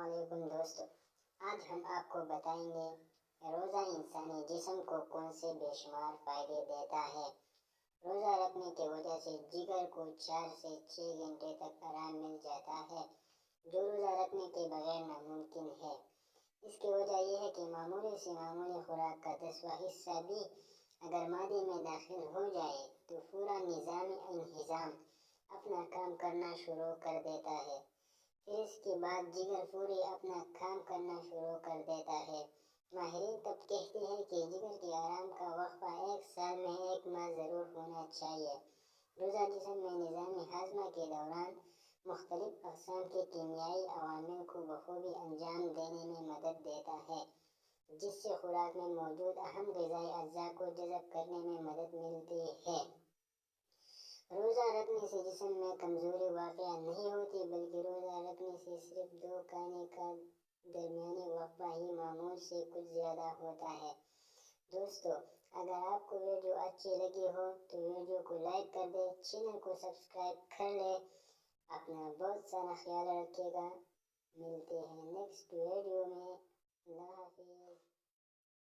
علیکم دوستو، آج ہم آپ کو بتائیں گے روزہ انسانی جسم کو کون سے بے شمار فائدے دیتا ہے۔ روزہ رکھنے کی وجہ سے جگر کو 4 سے 6 گھنٹے تک آرام مل جاتا ہے، جو روزہ رکھنے کے بغیر ناممکن ہے۔ اس کی وجہ یہ ہے کہ معمولی سے معمولی خوراک کا 10واں حصہ بھی اگر معدے میں داخل ہو جائے تو پورا نظام انہضام اپنا کام کرنا شروع کر دیتا ہے۔ پھر اس کے بعد جگر پوری اپنا کام کرنا شروع کر دیتا ہے۔ ماہرین تب کہتے ہیں کہ جگر کے آرام کا وقفہ 1 سال میں 1 ماہ ضرور ہونا چاہیے۔ روزہ جسم میں نظام ہاضمہ کے دوران مختلف اقسام کے کیمیائی عوامل کو بخوبی انجام دینے میں مدد دیتا ہے، جس سے خوراک میں موجود اہم غذائی اجزاء کو جذب کرنے میں مدد ملتی ہے۔ روزہ رکھنے سے جسم میں کمزوری واقع نہیں ہوتی، بلکہ روزہ رکھنے سے صرف 2 کھانے کا درمیانی وقفہ ہی معمول سے کچھ زیادہ ہوتا ہے۔ دوستو، اگر آپ کو ویڈیو اچھی لگی ہو تو ویڈیو کو لائک کر دیں، چینل کو سبسکرائب کر لیں۔ اپنا بہت سارا خیال رکھیے گا۔ ملتے ہیں نیکسٹ ویڈیو میں۔ اللہ حافظ۔